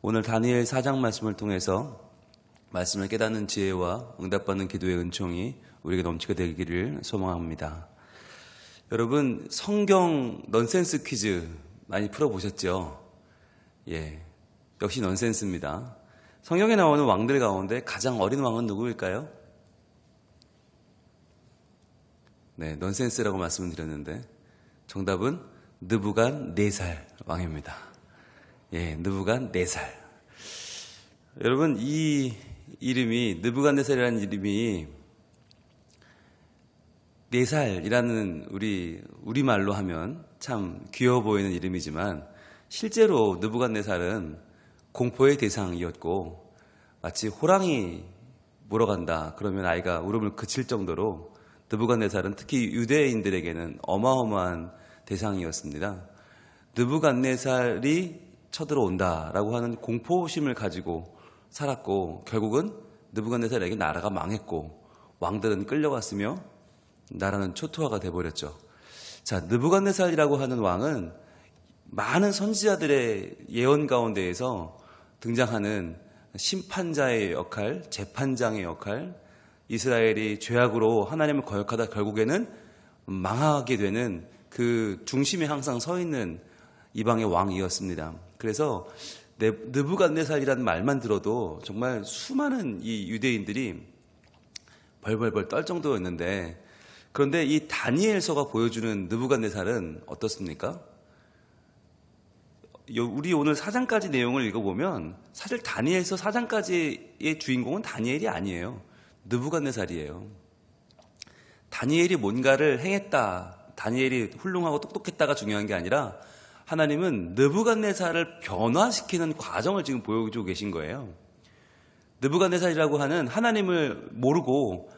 오늘 다니엘 4장 말씀을 통해서 말씀을 깨닫는 지혜와 응답받는 기도의 은총이 우리에게 넘치게 되기를 소망합니다. 여러분, 성경 넌센스 퀴즈 많이 풀어보셨죠? 예, 역시 넌센스입니다. 성경에 나오는 왕들 가운데 가장 어린 왕은 누구일까요? 네, 넌센스라고 말씀을 드렸는데 정답은 느부갓네살 왕입니다. 예, 느부갓네살. 여러분, 이 이름이, 느부갓네살이라는 이름이 네살이라는 우리말로 하면 참 귀여워 보이는 이름이지만 실제로 느부갓네살은 공포의 대상이었고 마치 호랑이 물어간다 그러면 아이가 울음을 그칠 정도로 느부갓네살은 특히 유대인들에게는 어마어마한 대상이었습니다. 느부갓네살이 쳐들어온다라고 하는 공포심을 가지고 살았고 결국은 느부갓네살에게 나라가 망했고 왕들은 끌려갔으며 나라는 초토화가 돼버렸죠. 자, 느부갓네살이라고 하는 왕은 많은 선지자들의 예언 가운데에서 등장하는 심판자의 역할, 재판장의 역할, 이스라엘이 죄악으로 하나님을 거역하다 결국에는 망하게 되는 그 중심에 항상 서 있는 이방의 왕이었습니다. 그래서 느부갓네살이라는 말만 들어도 정말 수많은 이 유대인들이 벌벌벌 떨 정도였는데, 그런데 이 다니엘서가 보여주는 느부갓네살은 어떻습니까? 우리 오늘 4장까지 내용을 읽어보면 사실 다니엘서 4장까지의 주인공은 다니엘이 아니에요. 느부갓네살이에요. 다니엘이 뭔가를 행했다, 다니엘이 훌륭하고 똑똑했다가 중요한 게 아니라 하나님은 느부갓네살을 변화시키는 과정을 지금 보여주고 계신 거예요. 느부갓네살이라고 하는 하나님을 모르고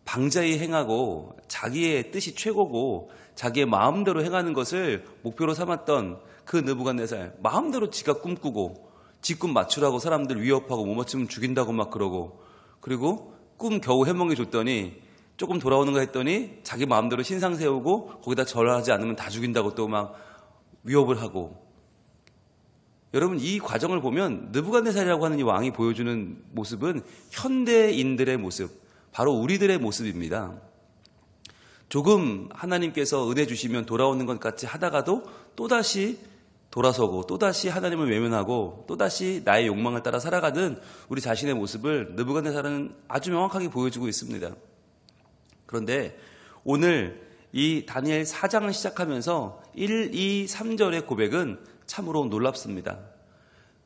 방자히 행하고 자기의 뜻이 최고고 자기의 마음대로 행하는 것을 목표로 삼았던 그 느부갓네살, 마음대로 지가 꿈꾸고 지꿈 맞추라고 사람들 위협하고 못 맞추면 죽인다고 막 그러고, 그리고 꿈 겨우 해몽해 줬더니 조금 돌아오는가 했더니 자기 마음대로 신상 세우고 거기다 절하지 않으면 다 죽인다고 또 막 위협을 하고. 여러분, 이 과정을 보면 느부갓네살이라고 하는 이 왕이 보여주는 모습은 현대인들의 모습, 바로 우리들의 모습입니다. 조금 하나님께서 은혜 주시면 돌아오는 것 같이 하다가도 또다시 돌아서고 또다시 하나님을 외면하고 또다시 나의 욕망을 따라 살아가는 우리 자신의 모습을 느부갓네살은 아주 명확하게 보여주고 있습니다. 그런데 오늘 이 다니엘 4장을 시작하면서 1, 2, 3절의 고백은 참으로 놀랍습니다.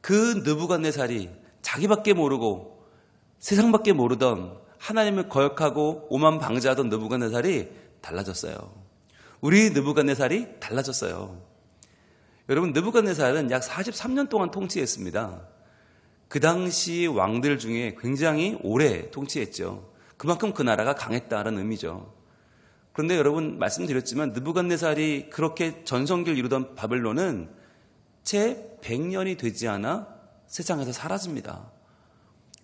그 느부갓네살이 자기밖에 모르고 세상밖에 모르던 하나님을 거역하고 오만방자하던 느부갓네살이 달라졌어요. 우리 느부갓네살이 달라졌어요. 여러분, 느부갓네살은 약 43년 동안 통치했습니다. 그 당시 왕들 중에 굉장히 오래 통치했죠. 그만큼 그 나라가 강했다는 의미죠. 그런데 여러분, 말씀드렸지만 느부갓네살이 그렇게 전성기를 이루던 바벨론은 채 100년이 되지 않아 세상에서 사라집니다.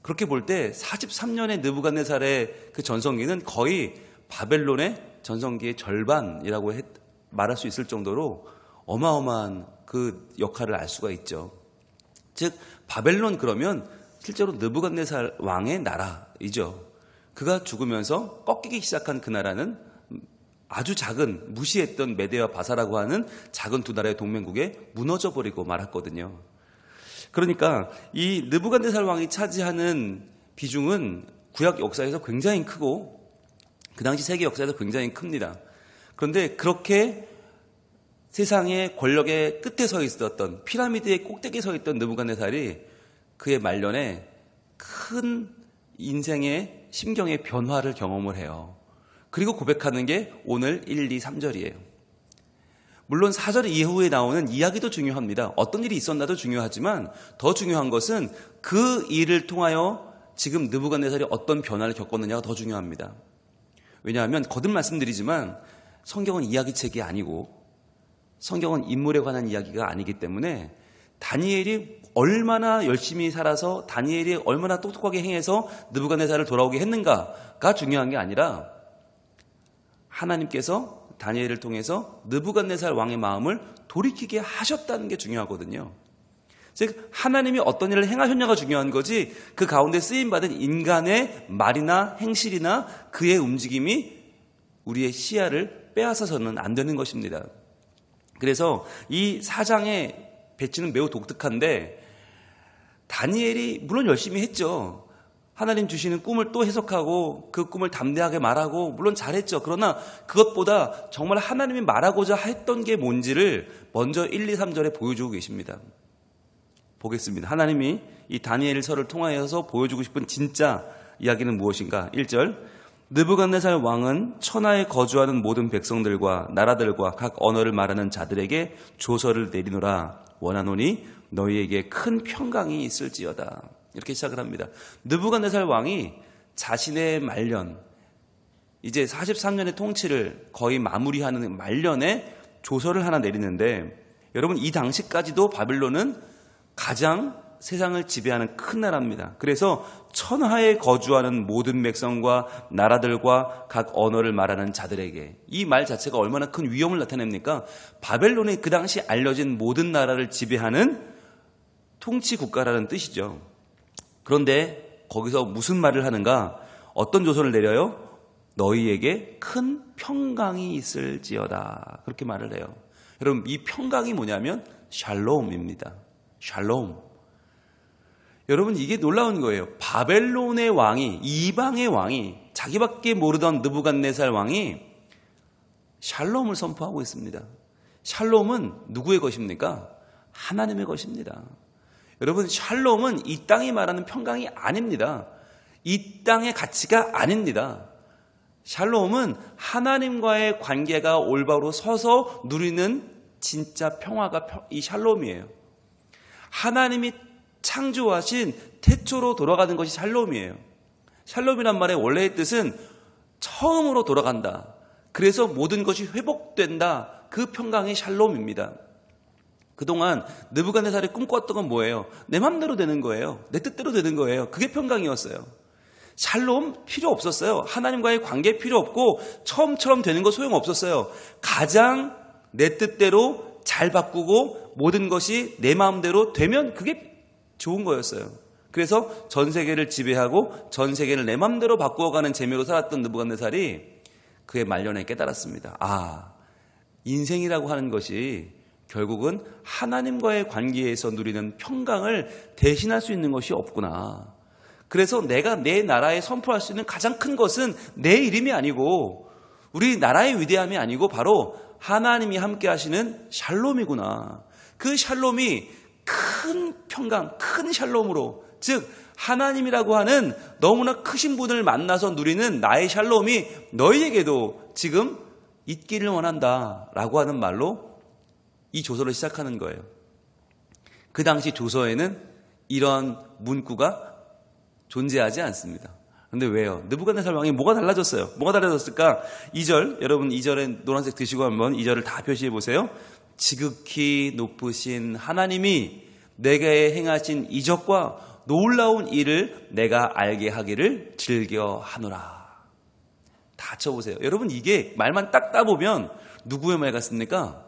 그렇게 볼 때 43년의 느부갓네살의 그 전성기는 거의 바벨론의 전성기의 절반이라고 말할 수 있을 정도로 어마어마한 그 역할을 알 수가 있죠. 즉 바벨론 그러면 실제로 느부갓네살 왕의 나라이죠. 그가 죽으면서 꺾이기 시작한 그 나라는 아주 작은, 무시했던 메데와 바사라고 하는 작은 두 나라의 동맹국에 무너져버리고 말았거든요. 그러니까 이 느부갓네살 왕이 차지하는 비중은 구약 역사에서 굉장히 크고 그 당시 세계 역사에서 굉장히 큽니다. 그런데 그렇게 세상의 권력의 끝에 서 있었던, 피라미드의 꼭대기에 서 있던 느부갓네살이 그의 말년에 큰 인생의 심경의 변화를 경험을 해요. 그리고 고백하는 게 오늘 1, 2, 3절이에요. 물론 4절 이후에 나오는 이야기도 중요합니다. 어떤 일이 있었나도 중요하지만 더 중요한 것은 그 일을 통하여 지금 느부갓네살이 어떤 변화를 겪었느냐가 더 중요합니다. 왜냐하면 거듭 말씀드리지만 성경은 이야기책이 아니고 성경은 인물에 관한 이야기가 아니기 때문에 다니엘이 얼마나 열심히 살아서 다니엘이 얼마나 똑똑하게 행해서 느부갓네살을 돌아오게 했는가가 중요한 게 아니라 하나님께서 다니엘을 통해서 느부갓네살 왕의 마음을 돌이키게 하셨다는 게 중요하거든요. 즉 하나님이 어떤 일을 행하셨냐가 중요한 거지 그 가운데 쓰임받은 인간의 말이나 행실이나 그의 움직임이 우리의 시야를 빼앗아서는 안 되는 것입니다. 그래서 이 4장의 배치는 매우 독특한데 다니엘이 물론 열심히 했죠. 하나님 주시는 꿈을 또 해석하고 그 꿈을 담대하게 말하고 물론 잘했죠. 그러나 그것보다 정말 하나님이 말하고자 했던 게 뭔지를 먼저 1, 2, 3절에 보여주고 계십니다. 보겠습니다. 하나님이 이 다니엘서를 통하여서 보여주고 싶은 진짜 이야기는 무엇인가? 1절 느부갓네살 왕은 천하에 거주하는 모든 백성들과 나라들과 각 언어를 말하는 자들에게 조서를 내리노라 원하노니 너희에게 큰 평강이 있을지어다. 이렇게 시작을 합니다. 느부갓네살 왕이 자신의 말년, 이제 43년의 통치를 거의 마무리하는 말년에 조서를 하나 내리는데 여러분 이 당시까지도 바빌론은 가장 세상을 지배하는 큰 나라입니다. 그래서 천하에 거주하는 모든 백성과 나라들과 각 언어를 말하는 자들에게 이 말 자체가 얼마나 큰 위험을 나타냅니까? 바벨론이 그 당시 알려진 모든 나라를 지배하는 통치 국가라는 뜻이죠. 그런데 거기서 무슨 말을 하는가? 어떤 조서를 내려요? 너희에게 큰 평강이 있을지어다. 그렇게 말을 해요. 여러분 이 평강이 뭐냐면 샬롬입니다. 샬롬. 여러분 이게 놀라운 거예요. 바벨론의 왕이 이방의 왕이 자기밖에 모르던 느부갓네살 왕이 샬롬을 선포하고 있습니다. 샬롬은 누구의 것입니까? 하나님의 것입니다. 여러분 샬롬은 이 땅이 말하는 평강이 아닙니다. 이 땅의 가치가 아닙니다. 샬롬은 하나님과의 관계가 올바로 서서 누리는 진짜 평화가 이 샬롬이에요. 하나님이 창조하신 태초로 돌아가는 것이 샬롬이에요. 샬롬이란 말의 원래의 뜻은 처음으로 돌아간다. 그래서 모든 것이 회복된다. 그 평강이 샬롬입니다. 그동안 느부갓네살이 꿈꿨던 건 뭐예요? 내 맘대로 되는 거예요. 내 뜻대로 되는 거예요. 그게 평강이었어요. 샬롬 필요 없었어요. 하나님과의 관계 필요 없고 처음처럼 되는 거 소용없었어요. 가장 내 뜻대로 잘 바꾸고 모든 것이 내 마음대로 되면 그게 좋은 거였어요. 그래서 전 세계를 지배하고 전 세계를 내 마음대로 바꾸어가는 재미로 살았던 느부갓네살이 그의 말년에 깨달았습니다. 아, 인생이라고 하는 것이 결국은 하나님과의 관계에서 누리는 평강을 대신할 수 있는 것이 없구나. 그래서 내가 내 나라에 선포할 수 있는 가장 큰 것은 내 이름이 아니고 우리 나라의 위대함이 아니고 바로 하나님이 함께 하시는 샬롬이구나. 그 샬롬이 큰 평강, 큰 샬롬으로, 즉 하나님이라고 하는 너무나 크신 분을 만나서 누리는 나의 샬롬이 너희에게도 지금 있기를 원한다라고 하는 말로 이 조서를 시작하는 거예요. 그 당시 조서에는 이런 문구가 존재하지 않습니다. 그런데 왜요? 느부갓네살 왕이 뭐가 달라졌어요? 뭐가 달라졌을까? 2절, 여러분 2절에 노란색 드시고 한번 2절을 다 표시해 보세요. 지극히 높으신 하나님이 내게 행하신 이적과 놀라운 일을 내가 알게 하기를 즐겨하노라. 다 쳐보세요. 여러분 이게 말만 딱 따보면 누구의 말 같습니까?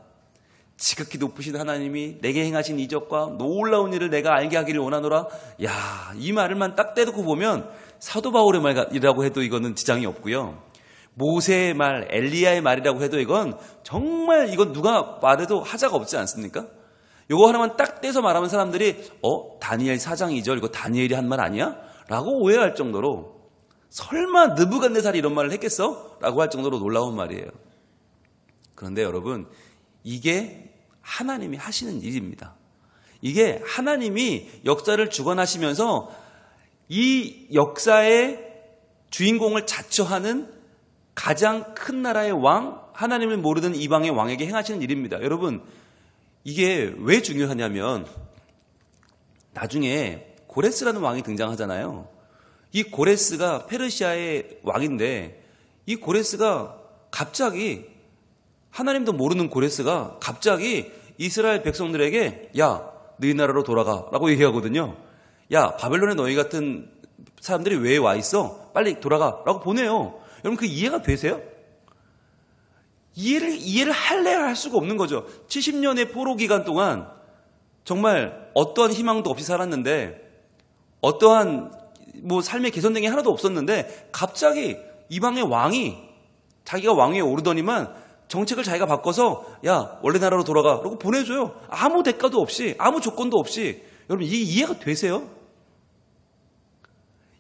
지극히 높으신 하나님이 내게 행하신 이적과 놀라운 일을 내가 알게 하기를 원하노라. 야, 이 말을만 딱 떼놓고 보면 사도 바울의 말이라고 해도 이거는 지장이 없고요. 모세의 말, 엘리야의 말이라고 해도 이건 정말 이건 누가 말해도 하자가 없지 않습니까? 이거 하나만 딱 떼서 말하면 사람들이 다니엘 4장 2절 이거 다니엘이 한 말 아니야? 라고 오해할 정도로 설마 느부갓네살이 이런 말을 했겠어? 라고 할 정도로 놀라운 말이에요. 그런데 여러분 이게 하나님이 하시는 일입니다. 이게 하나님이 역사를 주관하시면서 이 역사의 주인공을 자처하는 가장 큰 나라의 왕, 하나님을 모르는 이방의 왕에게 행하시는 일입니다. 여러분 이게 왜 중요하냐면 나중에 고레스라는 왕이 등장하잖아요. 이 고레스가 페르시아의 왕인데 이 고레스가 갑자기 하나님도 모르는 고레스가 갑자기 이스라엘 백성들에게 야, 너희 나라로 돌아가 라고 얘기하거든요. 야, 바벨론에 너희 같은 사람들이 왜 와 있어? 빨리 돌아가 라고 보내요. 여러분 그 이해가 되세요? 이해를 할래야 할 수가 없는 거죠. 70년의 포로 기간 동안 정말 어떠한 희망도 없이 살았는데 어떠한 삶의 개선된 게 하나도 없었는데 갑자기 이방의 왕이 자기가 왕위에 오르더니만 정책을 자기가 바꿔서 야 원래 나라로 돌아가 그러고 보내줘요. 아무 대가도 없이 아무 조건도 없이. 여러분 이게 이해가 되세요?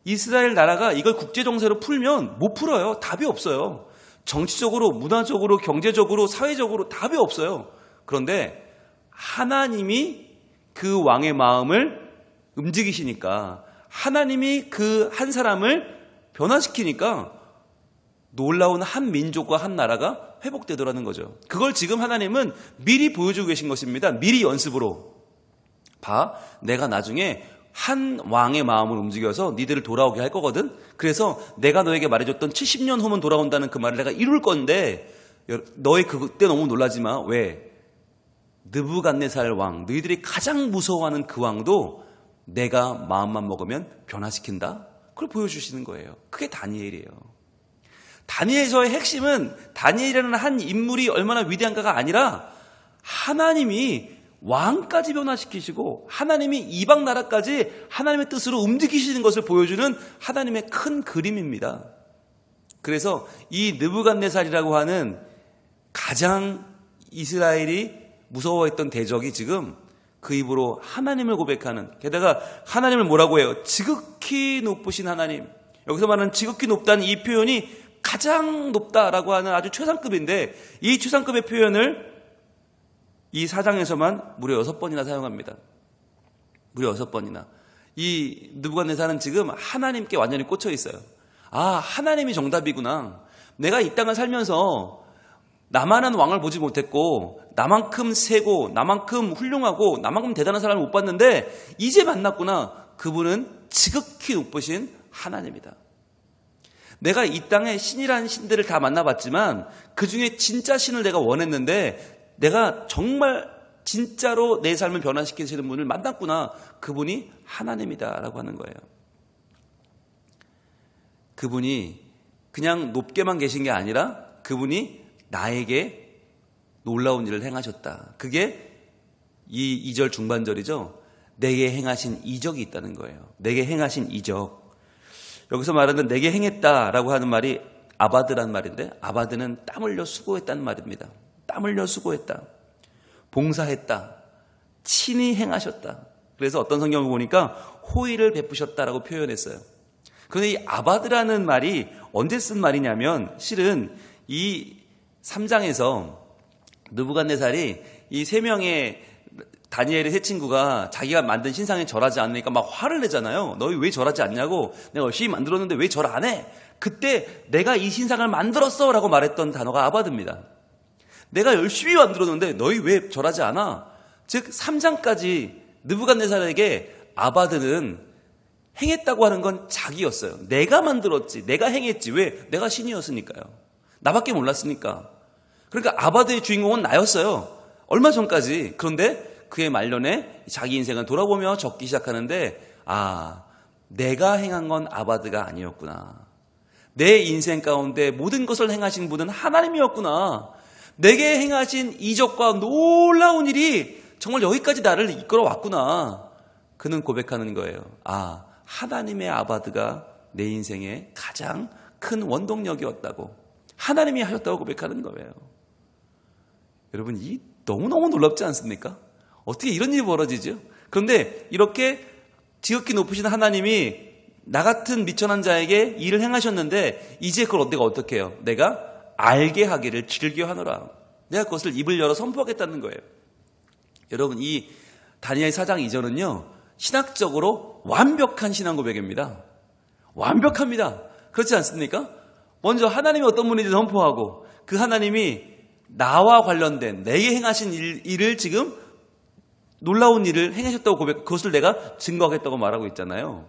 이스라엘 나라가 이걸 국제정세로 풀면 못 풀어요. 답이 없어요. 정치적으로 문화적으로 경제적으로 사회적으로 답이 없어요. 그런데 하나님이 그 왕의 마음을 움직이시니까 하나님이 그 한 사람을 변화시키니까 놀라운 한 민족과 한 나라가 회복되더라는 거죠. 그걸 지금 하나님은 미리 보여주고 계신 것입니다. 미리 연습으로. 봐, 내가 나중에 한 왕의 마음을 움직여서 니들을 돌아오게 할 거거든. 그래서 내가 너에게 말해줬던 70년 후면 돌아온다는 그 말을 내가 이룰 건데 너희 그때 너무 놀라지 마. 왜? 느부갓네살 왕, 너희들이 가장 무서워하는 그 왕도 내가 마음만 먹으면 변화시킨다. 그걸 보여주시는 거예요. 그게 다니엘이에요. 다니엘서의 핵심은 다니엘이라는 한 인물이 얼마나 위대한가가 아니라 하나님이 왕까지 변화시키시고 하나님이 이방 나라까지 하나님의 뜻으로 움직이시는 것을 보여주는 하나님의 큰 그림입니다. 그래서 이 느부갓네살이라고 하는 가장 이스라엘이 무서워했던 대적이 지금 그 입으로 하나님을 고백하는, 게다가 하나님을 뭐라고 해요? 지극히 높으신 하나님. 여기서 말하는 지극히 높다는 이 표현이 가장 높다라고 하는 아주 최상급인데 이 최상급의 표현을 이 4장에서만 무려 6번이나 사용합니다. 무려 6번이나. 이 느부갓네살은 지금 하나님께 완전히 꽂혀 있어요. 아, 하나님이 정답이구나. 내가 이 땅을 살면서 나만한 왕을 보지 못했고 나만큼 세고 나만큼 훌륭하고 나만큼 대단한 사람을 못 봤는데 이제 만났구나. 그분은 지극히 높으신 하나님이다. 내가 이 땅에 신이라는 신들을 다 만나봤지만 그중에 진짜 신을 내가 원했는데 내가 정말 진짜로 내 삶을 변화시키시는 분을 만났구나. 그분이 하나님이다라고 하는 거예요. 그분이 그냥 높게만 계신 게 아니라 그분이 나에게 놀라운 일을 행하셨다. 그게 이 2절 중반절이죠. 내게 행하신 이적이 있다는 거예요. 내게 행하신 이적. 여기서 말하는 내게 행했다라고 하는 말이 아바드라는 말인데 아바드는 땀 흘려 수고했다는 말입니다. 땀 흘려 수고했다. 봉사했다. 친히 행하셨다. 그래서 어떤 성경을 보니까 호의를 베푸셨다라고 표현했어요. 그런데 이 아바드라는 말이 언제 쓴 말이냐면 실은 이 3장에서 느부갓네살이 이 3명의 다니엘의 세 친구가 자기가 만든 신상에 절하지 않으니까 막 화를 내잖아요. 너희 왜 절하지 않냐고. 내가 열심히 만들었는데 왜 절 안 해? 그때 내가 이 신상을 만들었어 라고 말했던 단어가 아바드입니다. 내가 열심히 만들었는데 너희 왜 절하지 않아? 즉 3장까지 느부갓네살에게 아바드는 행했다고 하는 건 자기였어요. 내가 만들었지. 내가 행했지. 왜? 내가 신이었으니까요. 나밖에 몰랐으니까. 그러니까 아바드의 주인공은 나였어요. 얼마 전까지. 그런데 그의 말년에 자기 인생을 돌아보며 적기 시작하는데 아, 내가 행한 건 아바드가 아니었구나. 내 인생 가운데 모든 것을 행하신 분은 하나님이었구나. 내게 행하신 이적과 놀라운 일이 정말 여기까지 나를 이끌어왔구나. 그는 고백하는 거예요. 아, 하나님의 아바드가 내 인생의 가장 큰 원동력이었다고. 하나님이 하셨다고 고백하는 거예요. 여러분, 이 너무너무 놀랍지 않습니까? 어떻게 이런 일이 벌어지죠? 그런데 이렇게 지극히 높으신 하나님이 나 같은 미천한 자에게 일을 행하셨는데 이제 그걸 내가 어떻게 해요? 내가 알게 하기를 즐겨하노라. 내가 그것을 입을 열어 선포하겠다는 거예요. 여러분, 이 다니엘 4장 2절은요. 신학적으로 완벽한 신앙 고백입니다. 완벽합니다. 그렇지 않습니까? 먼저 하나님이 어떤 분인지 선포하고 그 하나님이 나와 관련된 내게 행하신 일을 지금 놀라운 일을 행하셨다고 고백, 그것을 내가 증거하겠다고 말하고 있잖아요.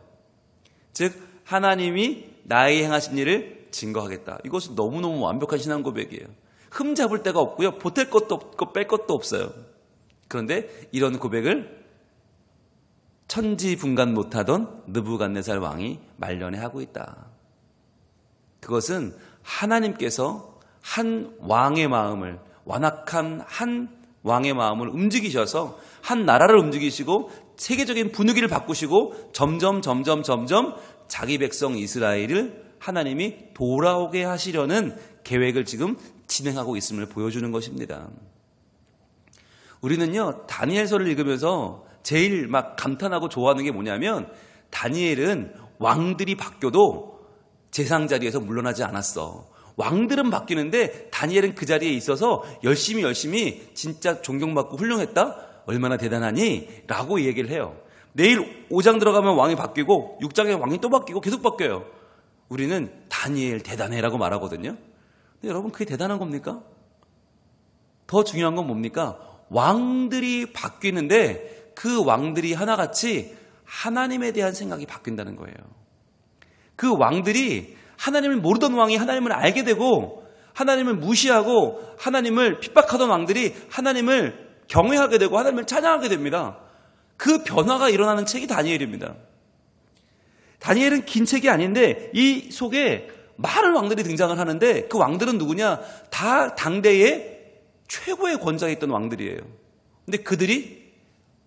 즉 하나님이 나에게 행하신 일을 증거하겠다. 이것은 너무너무 완벽한 신앙 고백이에요. 흠잡을 데가 없고요. 보탤 것도 없고 뺄 것도 없어요. 그런데 이런 고백을 천지분간 못하던 느부갓네살 왕이 말년에 하고 있다. 그것은 하나님께서 한 왕의 마음을, 완악한 한 왕의 마음을 움직이셔서 한 나라를 움직이시고 세계적인 분위기를 바꾸시고 점점 자기 백성 이스라엘을 하나님이 돌아오게 하시려는 계획을 지금 진행하고 있음을 보여주는 것입니다. 우리는요, 다니엘서를 읽으면서 제일 막 감탄하고 좋아하는 게 뭐냐면, 다니엘은 왕들이 바뀌어도 제상 자리에서 물러나지 않았어. 왕들은 바뀌는데 다니엘은 그 자리에 있어서 열심히 진짜 존경받고 훌륭했다? 얼마나 대단하니? 라고 얘기를 해요. 내일 5장 들어가면 왕이 바뀌고 6장에 왕이 또 바뀌고 계속 바뀌어요. 우리는 다니엘 대단해라고 말하거든요. 근데 여러분, 그게 대단한 겁니까? 더 중요한 건 뭡니까? 왕들이 바뀌는데 그 왕들이 하나같이 하나님에 대한 생각이 바뀐다는 거예요. 그 왕들이 하나님을 모르던 왕이 하나님을 알게 되고, 하나님을 무시하고 하나님을 핍박하던 왕들이 하나님을 경외하게 되고 하나님을 찬양하게 됩니다. 그 변화가 일어나는 책이 다니엘입니다. 다니엘은 긴 책이 아닌데 이 속에 많은 왕들이 등장을 하는데, 그 왕들은 누구냐? 다 당대의 최고의 권좌에 있던 왕들이에요. 근데 그들이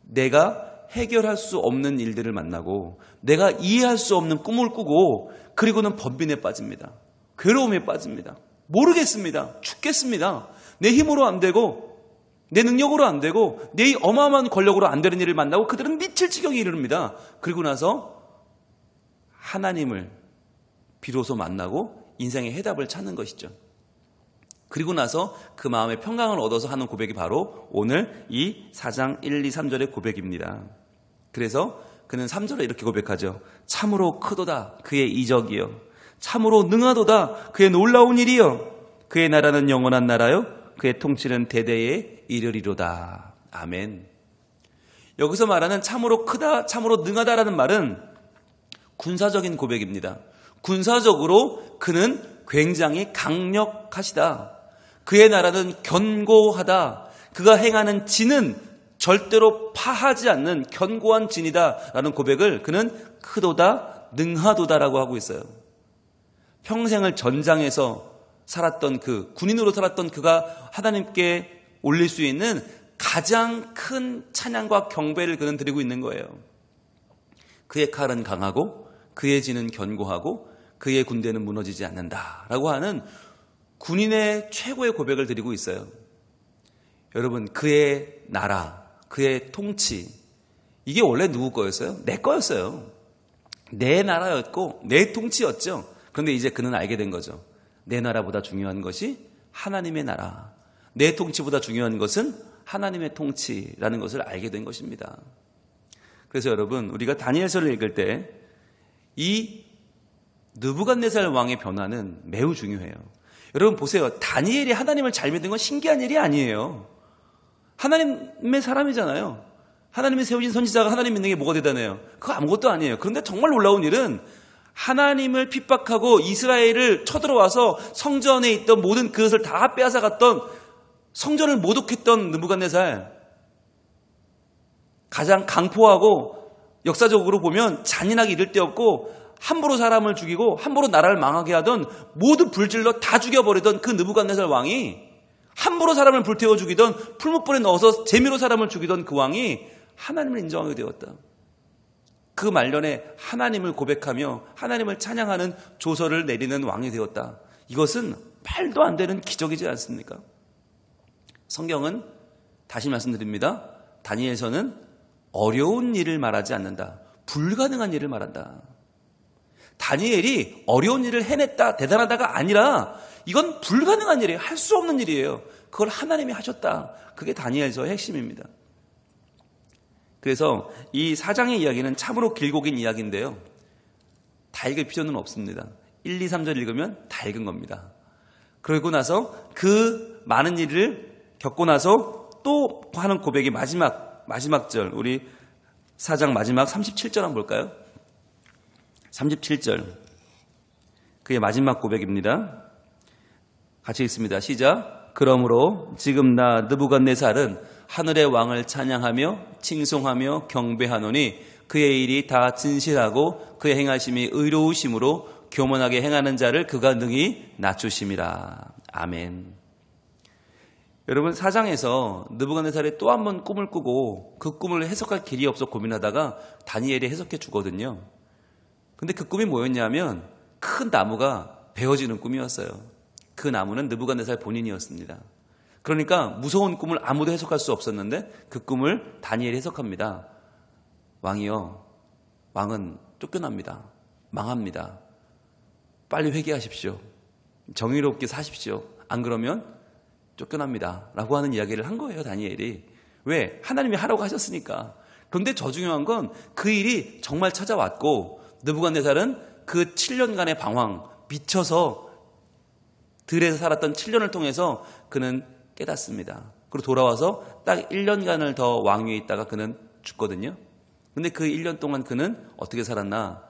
내가 해결할 수 없는 일들을 만나고 내가 이해할 수 없는 꿈을 꾸고, 그리고는 번빈에 빠집니다. 괴로움에 빠집니다. 모르겠습니다. 죽겠습니다. 내 힘으로 안 되고 내 능력으로 안 되고 내 어마어마한 권력으로 안 되는 일을 만나고 그들은 미칠 지경에 이릅니다. 그리고 나서 하나님을 비로소 만나고 인생의 해답을 찾는 것이죠. 그리고 나서 그 마음의 평강을 얻어서 하는 고백이 바로 오늘 이 4장 1, 2, 3절의 고백입니다. 그래서 그는 3절에 이렇게 고백하죠. 참으로 크도다 그의 이적이요, 참으로 능하도다 그의 놀라운 일이요, 그의 나라는 영원한 나라요, 그의 통치는 대대에 이르리로다. 아멘. 여기서 말하는 참으로 크다, 참으로 능하다라는 말은 군사적인 고백입니다. 군사적으로 그는 굉장히 강력하시다. 그의 나라는 견고하다. 그가 행하는 진은 절대로 파하지 않는 견고한 진이다라는 고백을 그는 크도다, 능하도다라고 하고 있어요. 평생을 전장에서 살았던 그 군인으로 살았던 그가 하나님께 올릴 수 있는 가장 큰 찬양과 경배를 그는 드리고 있는 거예요. 그의 칼은 강하고 그의 진은 견고하고 그의 군대는 무너지지 않는다라고 하는 군인의 최고의 고백을 드리고 있어요. 여러분, 그의 나라, 그의 통치, 이게 원래 누구 거였어요? 내 거였어요. 내 나라였고 내 통치였죠. 그런데 이제 그는 알게 된 거죠. 내 나라보다 중요한 것이 하나님의 나라, 내 통치보다 중요한 것은 하나님의 통치라는 것을 알게 된 것입니다. 그래서 여러분, 우리가 다니엘서를 읽을 때 이 느부갓네살 왕의 변화는 매우 중요해요. 여러분 보세요. 다니엘이 하나님을 잘 믿는 건 신기한 일이 아니에요. 하나님의 사람이잖아요. 하나님이 세우신 선지자가 하나님 믿는 게 뭐가 대단해요? 그거 아무것도 아니에요. 그런데 정말 놀라운 일은 하나님을 핍박하고 이스라엘을 쳐들어와서 성전에 있던 모든 그것을 다 빼앗아갔던, 성전을 모독했던 느부갓네살, 가장 강포하고 역사적으로 보면 잔인하게 이를 데 없고 함부로 사람을 죽이고 함부로 나라를 망하게 하던, 모두 불질러 다 죽여버리던 그 느부갓네살 왕이, 함부로 사람을 불태워 죽이던, 풀무불에 넣어서 재미로 사람을 죽이던 그 왕이 하나님을 인정하게 되었다. 그 말년에 하나님을 고백하며 하나님을 찬양하는 조서를 내리는 왕이 되었다. 이것은 말도 안 되는 기적이지 않습니까? 성경은 다시 말씀드립니다. 다니엘서는 어려운 일을 말하지 않는다. 불가능한 일을 말한다. 다니엘이 어려운 일을 해냈다, 대단하다가 아니라 이건 불가능한 일이에요. 할 수 없는 일이에요. 그걸 하나님이 하셨다. 그게 다니엘서의 핵심입니다. 그래서 이 4장의 이야기는 참으로 길고 긴 이야기인데요. 다 읽을 필요는 없습니다. 1, 2, 3절 읽으면 다 읽은 겁니다. 그러고 나서 그 많은 일을 겪고 나서 또 하는 고백이 마지막 절, 우리 4장 마지막 37절 한번 볼까요? 37절, 그의 마지막 고백입니다. 같이 읽습니다. 시작. 그러므로 지금 나 느부갓네살은 하늘의 왕을 찬양하며 칭송하며 경배하노니 그의 일이 다 진실하고 그의 행하심이 의로우심으로 교만하게 행하는 자를 그가 능히 낮추심이라. 아멘. 여러분, 4장에서 느부갓네살이 또 한 번 꿈을 꾸고 그 꿈을 해석할 길이 없어 고민하다가 다니엘이 해석해 주거든요. 근데 그 꿈이 뭐였냐면 큰 나무가 베어지는 꿈이었어요. 그 나무는 느부갓네살 본인이었습니다. 그러니까 무서운 꿈을 아무도 해석할 수 없었는데 그 꿈을 다니엘이 해석합니다. 왕이여, 왕은 쫓겨납니다. 망합니다. 빨리 회개하십시오. 정의롭게 사십시오. 안 그러면 쫓겨납니다. 라고 하는 이야기를 한 거예요, 다니엘이. 왜? 하나님이 하라고 하셨으니까. 그런데 더 중요한 건 그 일이 정말 찾아왔고 느부갓네살은 그 7년간의 방황, 미쳐서 들에서 살았던 7년을 통해서 그는 깨닫습니다. 그리고 돌아와서 딱 1년간을 더 왕위에 있다가 그는 죽거든요. 근데 그 1년 동안 그는 어떻게 살았나?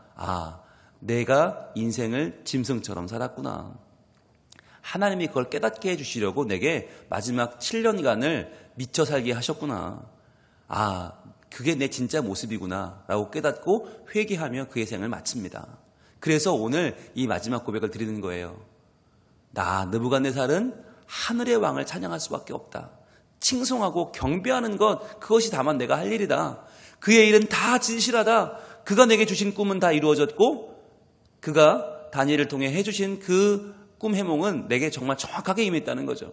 내가 인생을 짐승처럼 살았구나. 하나님이 그걸 깨닫게 해주시려고 내게 마지막 7년간을 미쳐 살게 하셨구나. 그게 내 진짜 모습이구나 라고 깨닫고 회개하며 그의 생을 마칩니다. 그래서 오늘 이 마지막 고백을 드리는 거예요. 나 느부갓네살은 하늘의 왕을 찬양할 수밖에 없다. 칭송하고 경배하는 것, 그것이 다만 내가 할 일이다. 그의 일은 다 진실하다. 그가 내게 주신 꿈은 다 이루어졌고 그가 다니엘을 통해 해주신 그 꿈 해몽은 내게 정말 정확하게 임했다는 거죠.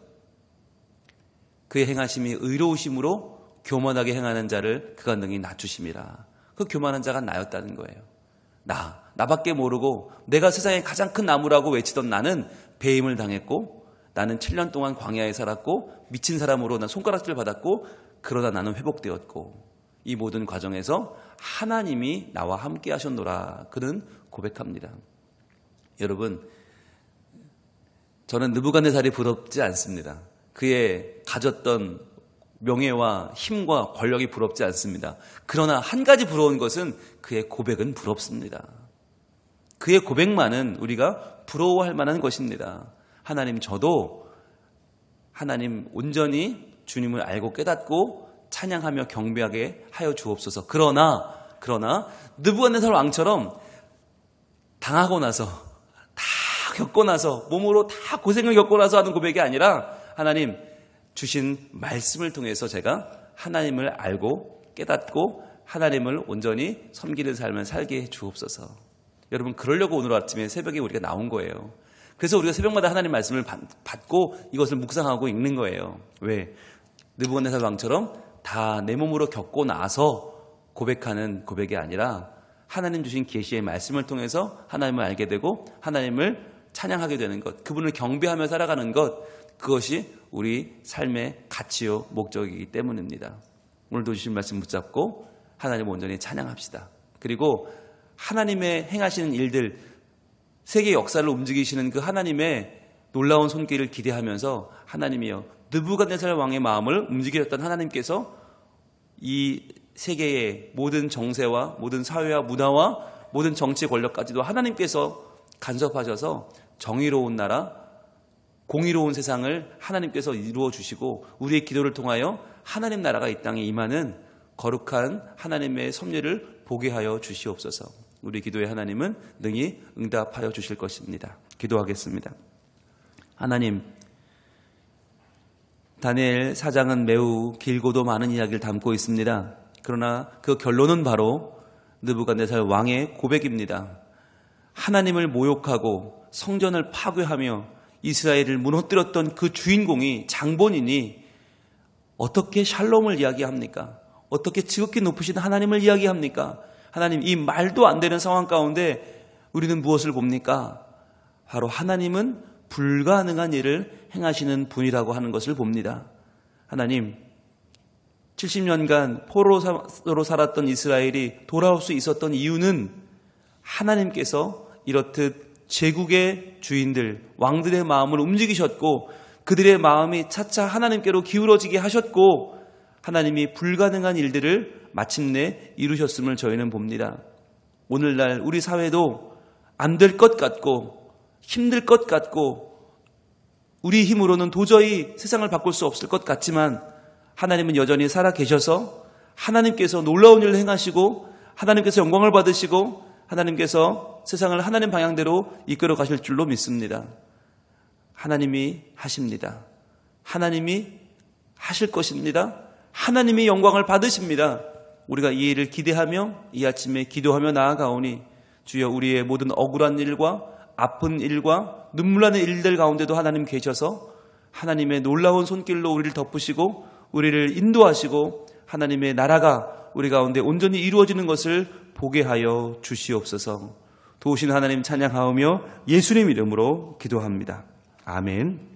그의 행하심이 의로우심으로 교만하게 행하는 자를 그가 능히 낮추심이라. 그 교만한 자가 나였다는 거예요. 나밖에 모르고 내가 세상에 가장 큰 나무라고 외치던 나는 배임을 당했고 나는 7년 동안 광야에 살았고 미친 사람으로 난 손가락질을 받았고 그러다 나는 회복되었고 이 모든 과정에서 하나님이 나와 함께 하셨노라. 그는 고백합니다. 여러분, 저는 느부갓네살이 부럽지 않습니다. 그의 가졌던 명예와 힘과 권력이 부럽지 않습니다. 그러나 한 가지 부러운 것은 그의 고백은 부럽습니다. 그의 고백만은 우리가 부러워할 만한 것입니다. 하나님, 저도 하나님 온전히 주님을 알고 깨닫고 찬양하며 경배하게 하여 주옵소서. 그러나 느부갓네살 왕처럼 당하고 나서 다 겪고 나서 몸으로 다 고생을 겪고 나서 하는 고백이 아니라 하나님 주신 말씀을 통해서 제가 하나님을 알고 깨닫고 하나님을 온전히 섬기는 삶을 살게 해 주옵소서. 여러분, 그러려고 오늘 아침에 새벽에 우리가 나온 거예요. 그래서 우리가 새벽마다 하나님 말씀을 받고 이것을 묵상하고 읽는 거예요. 왜? 느부갓네살 왕처럼 다 내 몸으로 겪고 나서 고백하는 고백이 아니라 하나님 주신 계시의 말씀을 통해서 하나님을 알게 되고 하나님을 찬양하게 되는 것, 그분을 경배하며 살아가는 것, 그것이 우리 삶의 가치요 목적이기 때문입니다. 오늘도 주신 말씀 붙잡고 하나님을 온전히 찬양합시다. 그리고 하나님의 행하시는 일들, 세계 역사를 움직이시는 그 하나님의 놀라운 손길을 기대하면서 하나님이여, 느부갓네살 왕의 마음을 움직이셨던 하나님께서 이 세계의 모든 정세와 모든 사회와 문화와 모든 정치 권력까지도 하나님께서 간섭하셔서 정의로운 나라, 공의로운 세상을 하나님께서 이루어 주시고 우리의 기도를 통하여 하나님 나라가 이 땅에 임하는 거룩한 하나님의 섭리를 보게 하여 주시옵소서. 우리 기도에 하나님은 능히 응답하여 주실 것입니다. 기도하겠습니다. 하나님, 다니엘 4장은 매우 길고도 많은 이야기를 담고 있습니다. 그러나 그 결론은 바로 느부갓네살 왕의 고백입니다. 하나님을 모욕하고 성전을 파괴하며 이스라엘을 무너뜨렸던 그 주인공이, 장본인이 어떻게 샬롬을 이야기합니까? 어떻게 지극히 높으신 하나님을 이야기합니까? 하나님, 이 말도 안 되는 상황 가운데 우리는 무엇을 봅니까? 바로 하나님은 불가능한 일을 행하시는 분이라고 하는 것을 봅니다. 하나님, 70년간 포로로 살았던 이스라엘이 돌아올 수 있었던 이유는 하나님께서 이렇듯 제국의 주인들, 왕들의 마음을 움직이셨고 그들의 마음이 차차 하나님께로 기울어지게 하셨고 하나님이 불가능한 일들을 마침내 이루셨음을 저희는 봅니다. 오늘날 우리 사회도 안 될 것 같고 힘들 것 같고 우리 힘으로는 도저히 세상을 바꿀 수 없을 것 같지만 하나님은 여전히 살아계셔서 하나님께서 놀라운 일을 행하시고 하나님께서 영광을 받으시고 하나님께서 세상을 하나님 방향대로 이끌어 가실 줄로 믿습니다. 하나님이 하십니다. 하나님이 하실 것입니다. 하나님의 영광을 받으십니다. 우리가 이 일을 기대하며 이 아침에 기도하며 나아가오니 주여 우리의 모든 억울한 일과 아픈 일과 눈물 나는 일들 가운데도 하나님 계셔서 하나님의 놀라운 손길로 우리를 덮으시고 우리를 인도하시고 하나님의 나라가 우리 가운데 온전히 이루어지는 것을 보게 하여 주시옵소서. 도우신 하나님 찬양하오며 예수님 이름으로 기도합니다. 아멘.